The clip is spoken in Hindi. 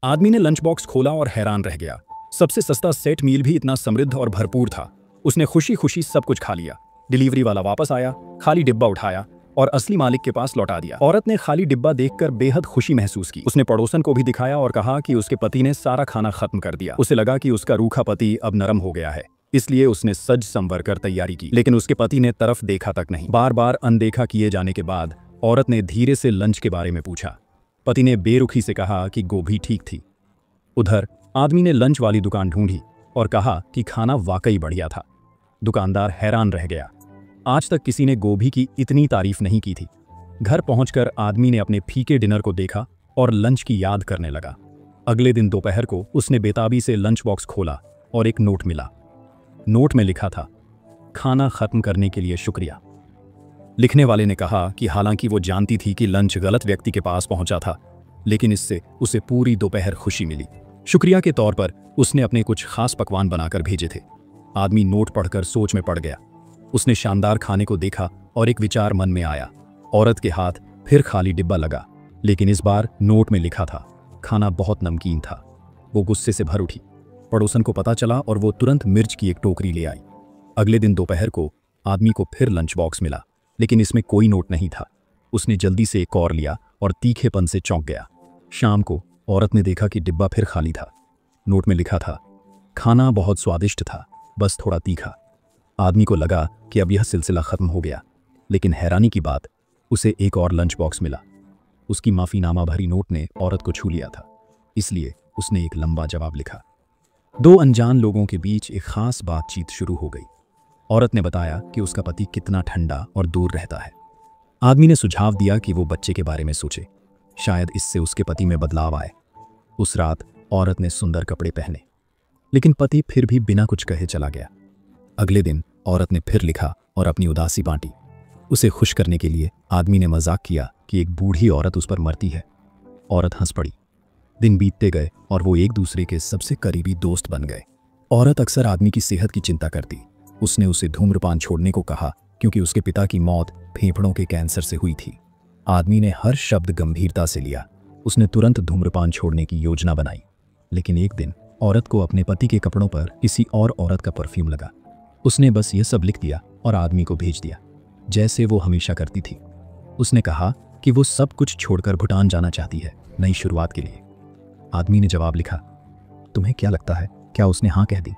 आदमी ने लंच बॉक्स खोला और हैरान रह गया। सबसे सस्ता सेट मील भी इतना समृद्ध और भरपूर था। उसने खुशी खुशी सब कुछ खा लिया। डिलीवरी वाला वापस आया, खाली डिब्बा उठाया और असली मालिक के पास लौटा दिया। औरत ने खाली डिब्बा देखकर बेहद खुशी महसूस की। उसने पड़ोसन को भी दिखाया और कहा कि उसके पति ने सारा खाना खत्म कर दिया। उसे लगा कि उसका रूखा पति अब नरम हो गया है, इसलिए उसने सज संवर कर तैयारी की। लेकिन उसके पति ने तरफ देखा तक नहीं। बार बार अनदेखा किए जाने के बाद औरत ने धीरे से लंच के बारे में पूछा। पति ने बेरुखी से कहा कि गोभी ठीक थी। उधर आदमी ने लंच वाली दुकान ढूंढी और कहा कि खाना वाकई बढ़िया था। दुकानदार हैरान रह गया। आज तक किसी ने गोभी की इतनी तारीफ नहीं की थी। घर पहुंचकर आदमी ने अपने फीके डिनर को देखा और लंच की याद करने लगा। अगले दिन दोपहर को उसने बेताबी से लंच बॉक्स खोला और एक नोट मिला। नोट में लिखा था, खाना खत्म करने के लिए शुक्रिया। लिखने वाले ने कहा कि हालांकि वो जानती थी कि लंच गलत व्यक्ति के पास पहुंचा था, लेकिन इससे उसे पूरी दोपहर खुशी मिली। शुक्रिया के तौर पर उसने अपने कुछ खास पकवान बनाकर भेजे थे। आदमी नोट पढ़कर सोच में पड़ गया। उसने शानदार खाने को देखा और एक विचार मन में आया। औरत के हाथ फिर खाली डिब्बा लगा, लेकिन इस बार नोट में लिखा था, खाना बहुत नमकीन था। वो गुस्से से भर उठी। पड़ोसन को पता चला और वो तुरंत मिर्च की एक टोकरी ले आई। अगले दिन दोपहर को आदमी को फिर लंच बॉक्स मिला, लेकिन इसमें कोई नोट नहीं था। उसने जल्दी से एक और लिया और तीखेपन से चौंक गया। शाम को औरत ने देखा कि डिब्बा फिर खाली था। नोट में लिखा था, खाना बहुत स्वादिष्ट था, बस थोड़ा तीखा। आदमी को लगा कि अब यह सिलसिला खत्म हो गया, लेकिन हैरानी की बात, उसे एक और लंच बॉक्स मिला। उसकी माफीनामा भरी नोट ने औरत को छू लिया था, इसलिए उसने एक लंबा जवाब लिखा। दो अनजान लोगों के बीच एक खास बातचीत शुरू हो गई। औरत ने बताया कि उसका पति कितना ठंडा और दूर रहता है। आदमी ने सुझाव दिया कि वो बच्चे के बारे में सोचे, शायद इससे उसके पति में बदलाव आए। उस रात औरत ने सुंदर कपड़े पहने, लेकिन पति फिर भी बिना कुछ कहे चला गया। अगले दिन औरत ने फिर लिखा और अपनी उदासी बांटी। उसे खुश करने के लिए आदमी ने मजाक किया कि एक बूढ़ी औरत उस पर मरती है। औरत हंस पड़ी। दिन बीतते गए और वो एक दूसरे के सबसे करीबी दोस्त बन गए। औरत अक्सर आदमी की सेहत की चिंता करती। उसने उसे धूम्रपान छोड़ने को कहा, क्योंकि उसके पिता की मौत फेफड़ों के कैंसर से हुई थी। आदमी ने हर शब्द गंभीरता से लिया। उसने तुरंत धूम्रपान छोड़ने की योजना बनाई। लेकिन एक दिन औरत को अपने पति के कपड़ों पर किसी और औरत का परफ्यूम लगा। उसने बस ये सब लिख दिया और आदमी को भेज दिया, जैसे वो हमेशा करती थी। उसने कहा कि वो सब कुछ छोड़कर भूटान जाना चाहती है, नई शुरुआत के लिए। आदमी ने जवाब लिखा, तुम्हें क्या लगता है, क्या उसने हाँ कह दी?